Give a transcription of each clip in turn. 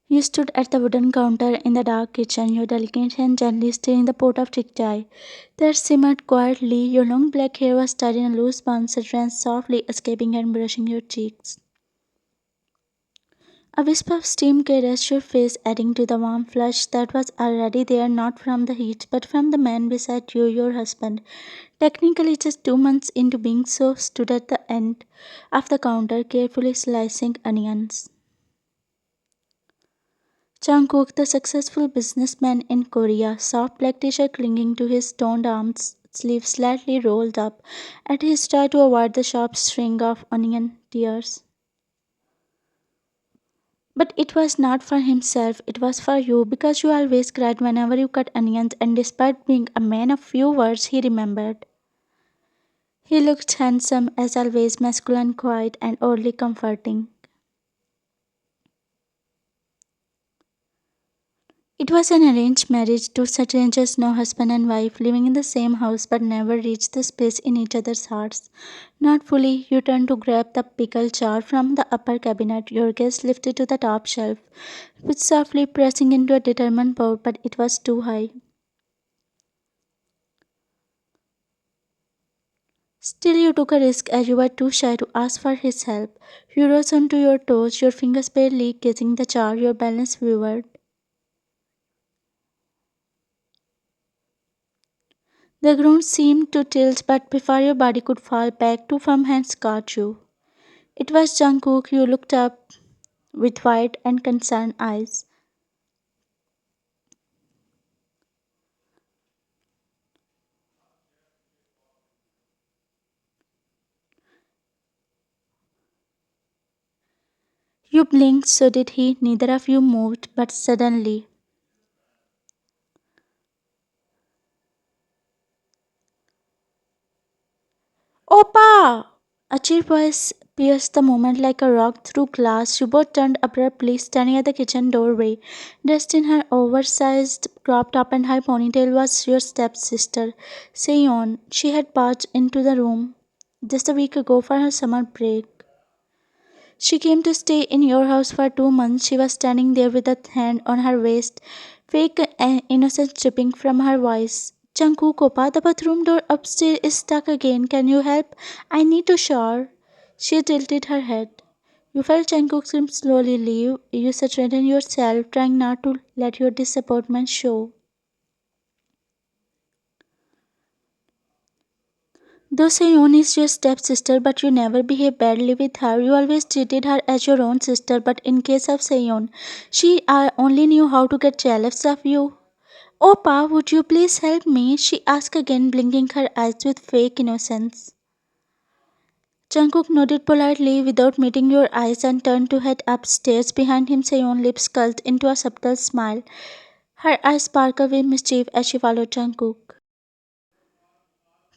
You stood at the wooden counter in the dark kitchen, your delicate hand gently stirring the pot of thick chai that simmered quietly. Your long black hair was tied in a loose bun that ran softly, escaping and brushing your cheeks. A wisp of steam caressed your face, adding to the warm flush that was already there, not from the heat, but from the man beside you, your husband. Technically, just 2 months into being so, stood at the end of the counter, carefully slicing onions. Jungkook, the successful businessman in Korea, soft black t-shirt clinging to his toned arms, sleeves slightly rolled up, and he tried to avoid the sharp string of onion tears. But it was not for himself, it was for you, because you always cried whenever you cut onions, and despite being a man of few words, he remembered. He looked handsome, as always, masculine, quiet, and oddly comforting. It was an arranged marriage, two strangers, no husband and wife, living in the same house but never reached the space in each other's hearts. Not fully, you turned to grab the pickle jar from the upper cabinet, your gaze lifted to the top shelf, with softly pressing into a determined pour, but it was too high. Still, you took a risk as you were too shy to ask for his help. You rose onto your toes, your fingers barely catching the jar, your balance wavered. The ground seemed to tilt, but before your body could fall back, two firm hands caught you. It was Jungkook. You looked up with wide and concerned eyes. You blinked, so did he. Neither of you moved, but suddenly, Opa! A cheer voice pierced the moment like a rock through glass. You both turned abruptly, standing at the kitchen doorway. Dressed in her oversized crop top and high ponytail was your stepsister, Seon. She had barged into the room just a week ago for her summer break. She came to stay in your house for 2 months. She was standing there with a hand on her waist, fake innocence dripping from her voice. Jungkook, Opa, the bathroom door upstairs is stuck again. Can you help? I need to shower. She tilted her head. You felt Jungkook slowly leave. You straightened yourself, trying not to let your disappointment show. Though Seon is your stepsister, but you never behaved badly with her. You always treated her as your own sister. But in case of Seon, she only knew how to get jealous of you. Opa, would you please help me? She asked again, blinking her eyes with fake innocence. Jungkook nodded politely without meeting your eyes and turned to head upstairs. Behind him, Seon's lips curled into a subtle smile. Her eyes sparkled with mischief as she followed Jungkook.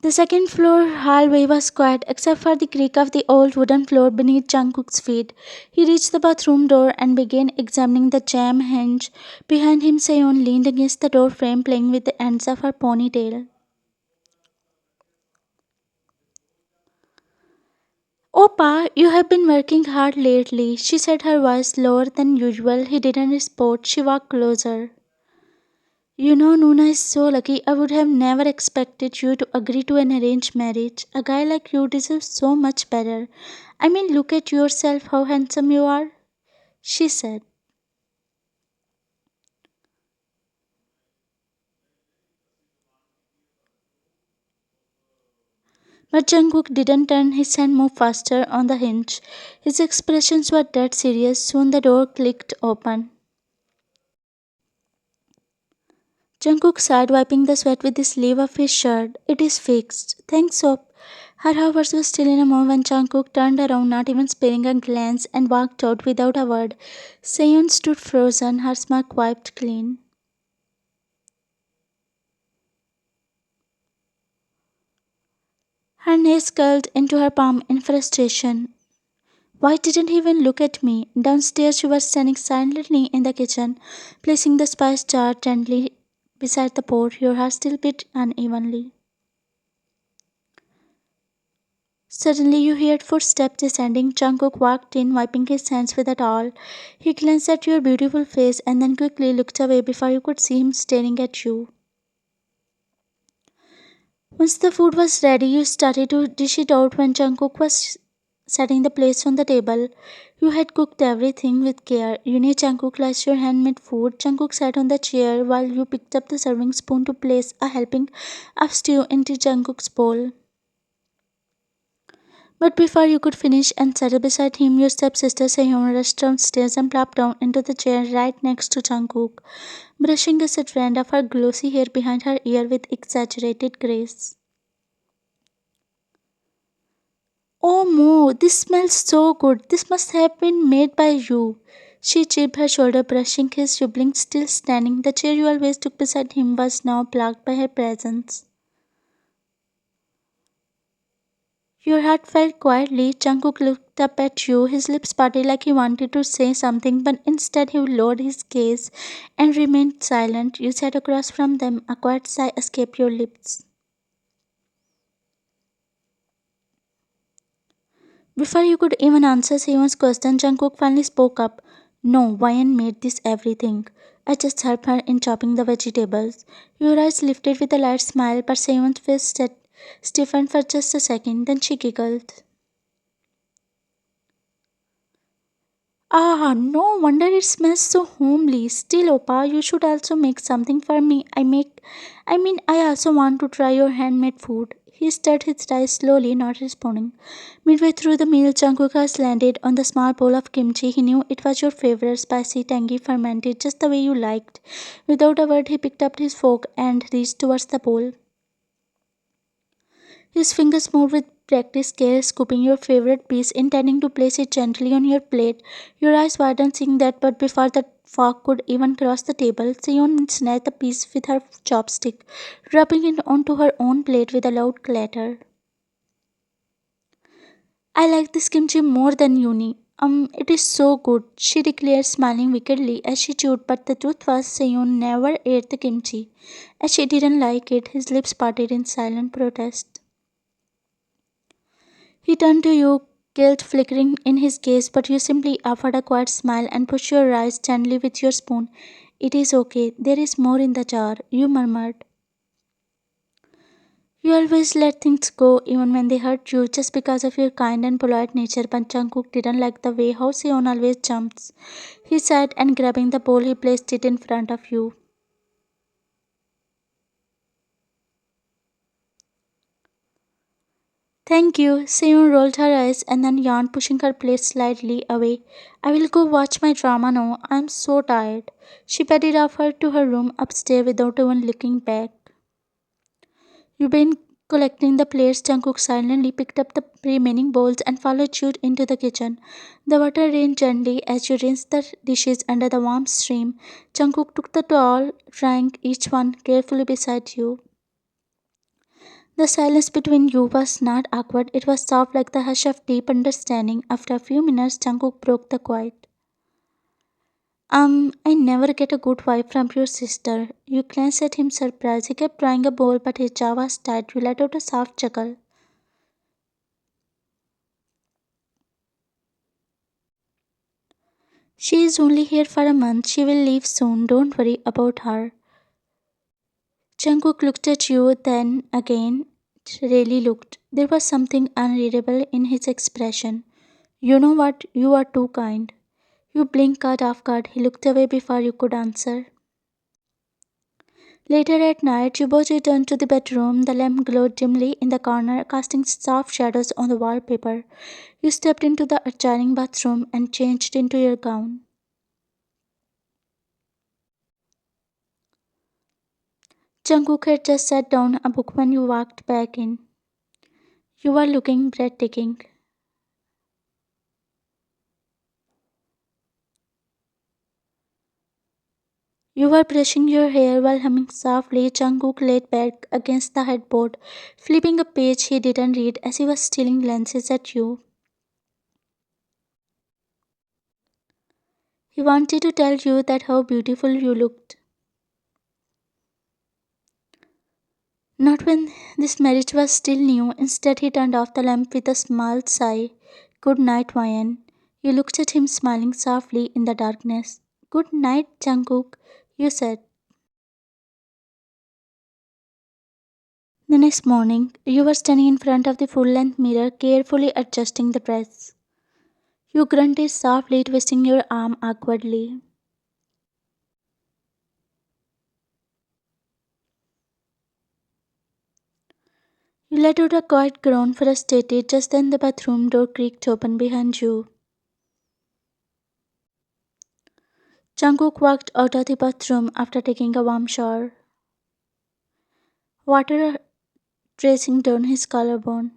The second floor hallway was quiet except for the creak of the old wooden floor beneath Jungkook's feet. He reached the bathroom door and began examining the jam hinge. Behind him, Seon leaned against the door frame, playing with the ends of her ponytail. Opa, you have been working hard lately, she said, her voice lower than usual. He didn't respond. She walked closer. You know, Nuna is so lucky. I would have never expected you to agree to an arranged marriage. A guy like you deserves so much better. I mean, look at yourself, how handsome you are, she said. But Jungkook didn't turn. His hand moved faster on the hinge. His expressions were dead serious. Soon the door clicked open. Jungkook sighed, wiping the sweat with the sleeve of his shirt. It is fixed. Thanks, Soap. Her hours were still in a move when Jungkook turned around, not even sparing a glance, and walked out without a word. Seon stood frozen, her smirk wiped clean. Her knees curled into her palm in frustration. Why didn't he even look at me? Downstairs, she was standing silently in the kitchen, placing the spice jar gently beside the pot. Your heart still beat unevenly. Suddenly, you heard footsteps descending. Jungkook walked in, wiping his hands with a towel. He glanced at your beautiful face and then quickly looked away before you could see him staring at you. Once the food was ready, you started to dish it out when Jungkook was setting the plates on the table. You had cooked everything with care. You knew Jungkook likes your handmade food. Jungkook sat on the chair while you picked up the serving spoon to place a helping of stew into Jungkook's bowl. But before you could finish and settle beside him, your stepsister Sehyon rushed downstairs and plopped down into the chair right next to Jungkook, brushing a strand of her glossy hair behind her ear with exaggerated grace. Oh Mo, this smells so good. This must have been made by you. She chipped her shoulder, brushing his siblings still standing. The chair you always took beside him was now blocked by her presence. Your heart fell quietly. Jungkook looked up at you, his lips parted like he wanted to say something, but instead he lowered his gaze and remained silent. You sat across from them, a quiet sigh escaped your lips. Before you could even answer Sewon's question, Jungkook finally spoke up. No, Wyan made this everything. I just helped her in chopping the vegetables. Your eyes lifted with a light smile, but Sewon's face stiffened for just a second, then she giggled. Ah, no wonder it smells so homely. Still, Opa, you should also make something for me. I also want to try your handmade food. He stirred his rice slowly, not responding. Midway through the meal, Jungkook has landed on the small bowl of kimchi. He knew it was your favorite, spicy, tangy, fermented, just the way you liked. Without a word, he picked up his fork and reached towards the bowl. His fingers moved with practiced care, scooping your favorite piece, intending to place it gently on your plate. Your eyes widened seeing that, but before the fork could even cross the table, Sion snatched the piece with her chopstick, dropping it onto her own plate with a loud clatter. I like this kimchi more than uni. It is so good, she declared, smiling wickedly as she chewed, but the truth was Seon never ate the kimchi. As she didn't like it, his lips parted in silent protest. He turned to you, guilt flickering in his gaze, but you simply offered a quiet smile and pushed your rice gently with your spoon. It is okay, there is more in the jar, you murmured. You always let things go even when they hurt you just because of your kind and polite nature, but Jungkook didn't like the way how Seon always jumps. He sat and grabbing the bowl he placed it in front of you. Thank you. Seon rolled her eyes and then yawned, pushing her plate slightly away. I will go watch my drama now. I'm so tired. She padded off her to her room upstairs without even looking back. You've been collecting the plates. Jungkook silently picked up the remaining bowls and followed you into the kitchen. The water rained gently as you rinsed the dishes under the warm stream. Jungkook took the towel, drying each one carefully beside you. The silence between you was not awkward, it was soft like the hush of deep understanding. After a few minutes, Jungkook broke the quiet. I never get a good vibe from your sister. You glanced at him surprised. He kept trying a bowl, but his jaw was tight. You let out a soft chuckle. She is only here for a month. She will leave soon. Don't worry about her. Jungkook looked at you, then again, really looked. There was something unreadable in his expression. You know what? You are too kind. You blinked caught off guard. He looked away before you could answer. Later at night, you both returned to the bedroom. The lamp glowed dimly in the corner, casting soft shadows on the wallpaper. You stepped into the adjoining bathroom and changed into your gown. Jungkook had just set down a book when you walked back in. You were looking breathtaking. You were brushing your hair while humming softly. Jungkook laid back against the headboard, flipping a page he didn't read as he was stealing glances at you. He wanted to tell you that how beautiful you looked. Not when this marriage was still new. Instead, he turned off the lamp with a small sigh. Good night, Ryan. You looked at him smiling softly in the darkness. Good night, Jungkook, you said. The next morning, you were standing in front of the full length mirror, carefully adjusting the dress. You grunted softly, twisting your arm awkwardly. You let out a quiet groan, frustrated. Just then, the bathroom door creaked open behind you. Jungkook walked out of the bathroom after taking a warm shower, water tracing down his collarbone.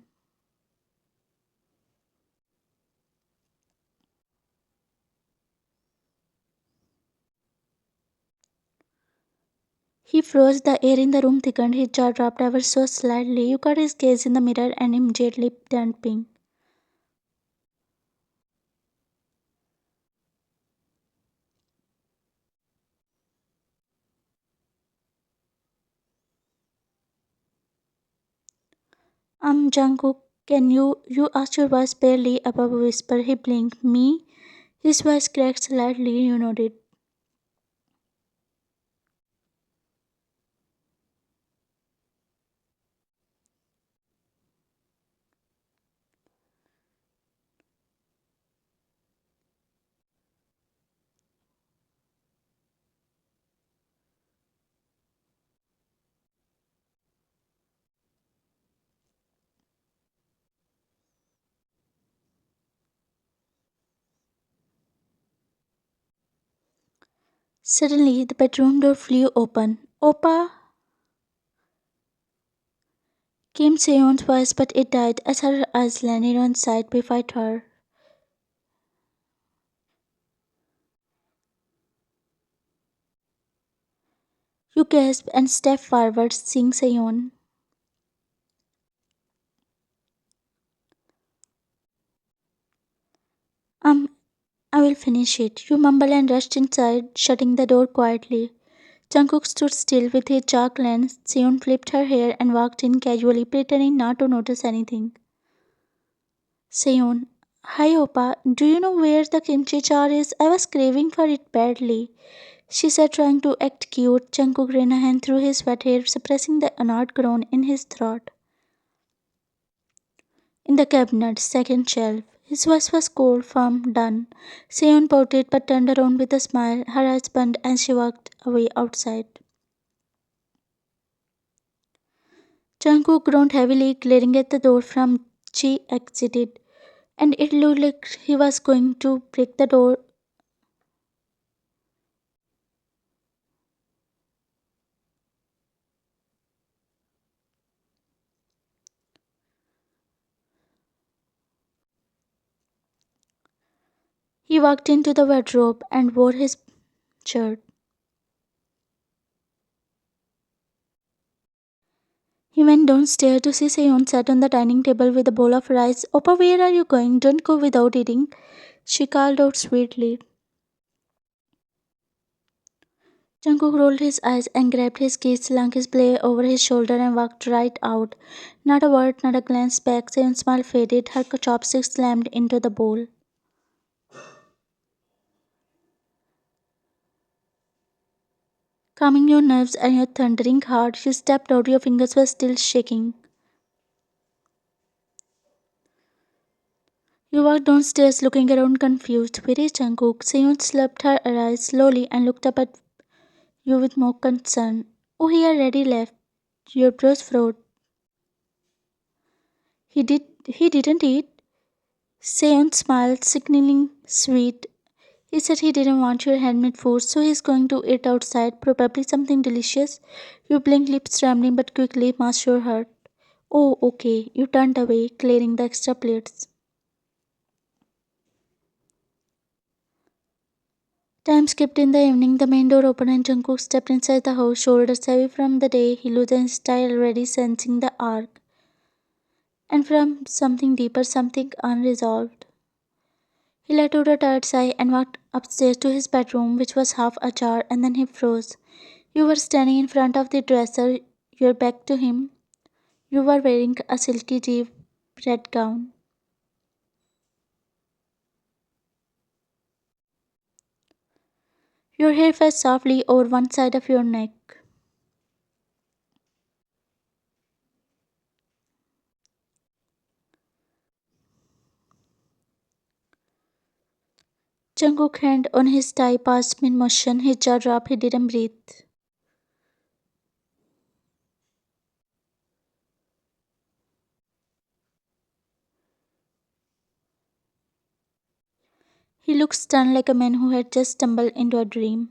He froze, the air in the room thickened, his jaw dropped ever so slightly. You caught his gaze in the mirror and immediately turned pink. Jungkook, can you asked your voice barely above a whisper. He blinked. Me? His voice cracked slightly, you nodded. Suddenly, the bedroom door flew open. Oppa! Came Seon's voice, but it died as her eyes landed on side beside her. You gasped and stepped forward, seeing Seon. Um, I will finish it. You mumbled and rushed inside, shutting the door quietly. Jungkook stood still with his jaw clenched. Seon flipped her hair and walked in casually, pretending not to notice anything. Seon, hi Oppa, do you know where the kimchi jar is? I was craving for it badly, she said, trying to act cute. Jungkook ran a hand through his wet hair, suppressing the odd groan in his throat. In the cabinet, second shelf. His voice was cold, firm, done. Seon pouted but turned around with a smile. Her eyes burned as she walked away outside. Jungkook groaned heavily, glaring at the door from she exited, and it looked like he was going to break the door. He walked into the wardrobe and wore his shirt. He went downstairs to see Seon sat on the dining table with a bowl of rice. Oppa, where are you going? Don't go without eating, she called out sweetly. Jungkook rolled his eyes and grabbed his keys, slung his blade over his shoulder, and walked right out. Not a word, not a glance back. Seon's smile faded. Her chopsticks slammed into the bowl. Calming your nerves and your thundering heart, you stepped out. Your fingers were still shaking. You walked downstairs, looking around confused. Where is Jungkook? Seon slapped her eyes slowly and looked up at you with more concern. Oh, he already left. Your brows froze. He didn't eat. Seon smiled, sickening sweet. He said he didn't want your handmade food, so he's going to eat outside, probably something delicious. You blinked, lips trembling, but quickly masked your hurt. Oh, okay. You turned away, clearing the extra plates. Time skipped in the evening. The main door opened and Jungkook stepped inside the house, shoulders heavy from the day. He loosened his tie, already sensing the arc. And from something deeper, something unresolved. He let out a tired sigh and walked upstairs to his bedroom, which was half ajar, and then he froze. You were standing in front of the dresser, your back to him. You were wearing a silky deep red gown. Your hair fell softly over one side of your neck. Jungkook hand on his thigh passed mid motion, his jaw dropped, he didn't breathe. He looked stunned like a man who had just stumbled into a dream.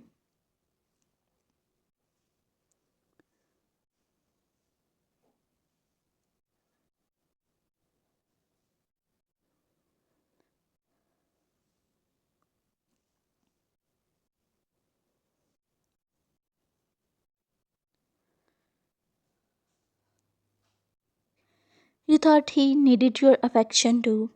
You thought he needed your affection too.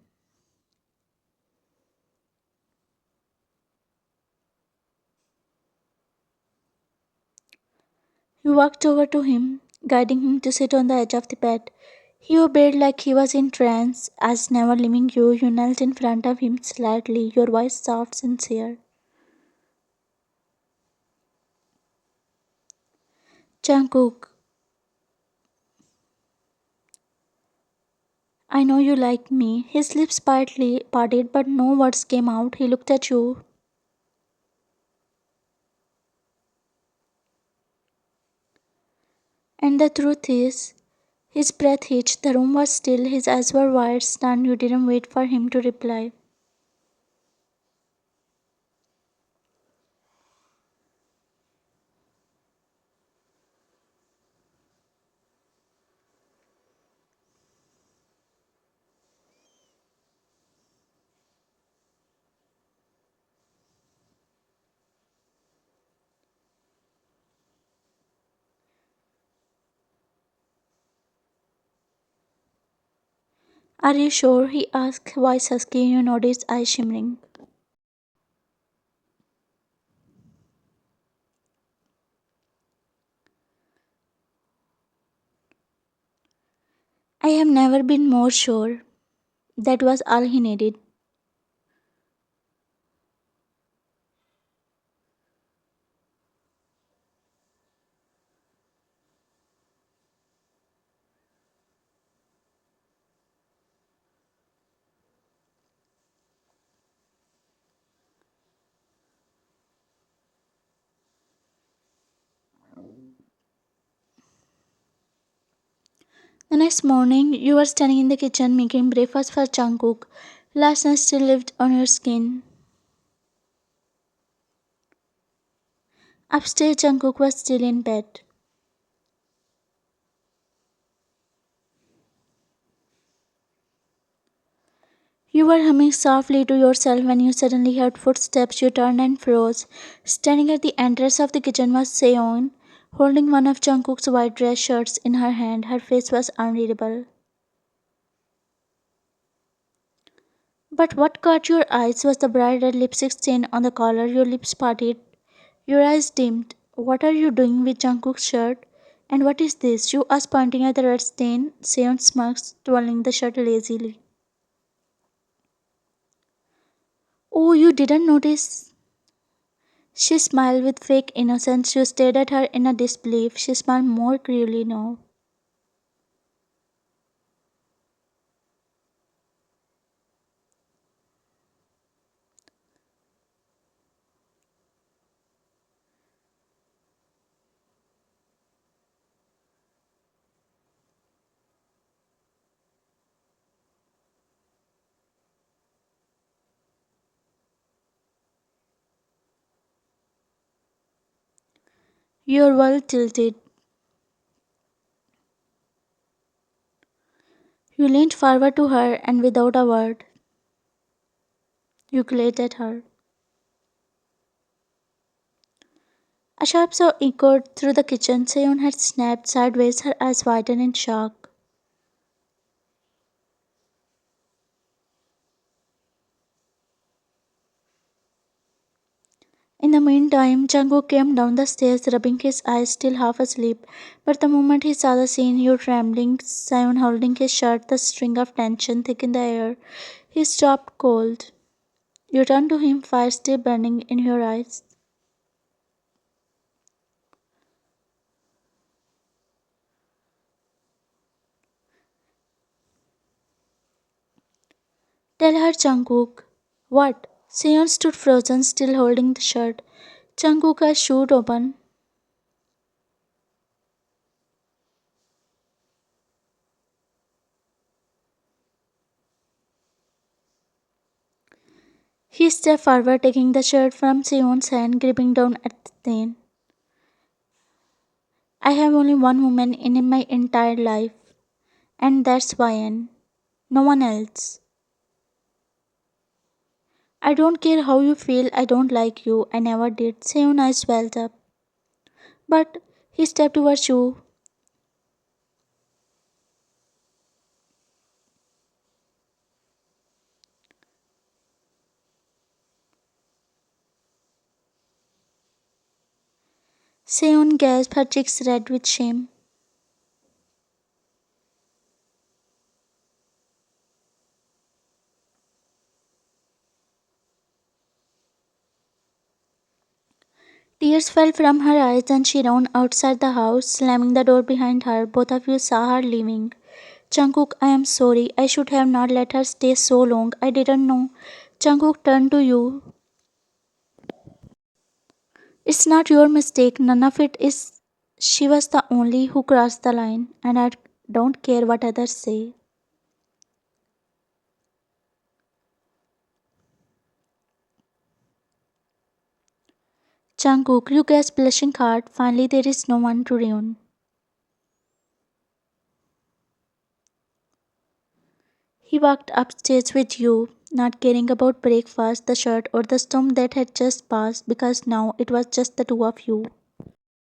You walked over to him, guiding him to sit on the edge of the bed. He obeyed like he was in trance, as never leaving you. You knelt in front of him slightly, your voice soft, sincere. Jungkook, I know you like me. His lips partly parted, but no words came out. He looked at you. And the truth is, his breath hitched. The room was still. His eyes were wide, stunned. You didn't wait for him to reply. Are you sure? He asked, voice husky. You noticed, eyes shimmering. I have never been more sure. That was all he needed. The next morning, you were standing in the kitchen making breakfast for Jungkook. Last night still lived on your skin. Upstairs, Jungkook was still in bed. You were humming softly to yourself when you suddenly heard footsteps. You turned and froze. Standing at the entrance of the kitchen was Seon, holding one of Jungkook's white dress shirts in her hand. Her face was unreadable. But what caught your eyes was the bright red lipstick stain on the collar. Your lips parted, your eyes dimmed. What are you doing with Jungkook's shirt? And what is this? You asked, pointing at the red stain. Seon smirked, twirling the shirt lazily. Oh, you didn't notice? She smiled with fake innocence. You stared at her in a disbelief. She smiled more cruelly now. Your world tilted. You leaned forward to her and without a word, you glared at her. A sharp sound echoed through the kitchen. Seon had snapped sideways, her eyes widened in shock. In the meantime, Jungkook came down the stairs, rubbing his eyes, still half asleep. But the moment he saw the scene, you trembling, Sion holding his shirt, the string of tension thick in the air, he stopped cold. You turned to him, fire still burning in your eyes. Tell her, Jungkook. What? Sion stood frozen, still holding the shirt. Jungkook eyes shoot open. He stepped forward, taking the shirt from Sion's hand, gripping down at the stain. I have only one woman in my entire life, and that's Ryan. No one else. I don't care how you feel, I don't like you, I never did. Sion's eyes welled up. But he stepped towards you. Sion gasped, her cheeks red with shame. Tears fell from her eyes and she ran outside the house, slamming the door behind her. Both of you saw her leaving. Jungkook, I am sorry. I should have not let her stay so long. I didn't know. Jungkook turned to you. It's not your mistake. None of it is. She was the only who crossed the line, and I don't care what others say. Jungkook, you gasped, blushing hard. Finally, there is no one to ruin. He walked upstairs with you, not caring about breakfast, the shirt, or the storm that had just passed, because now it was just the two of you.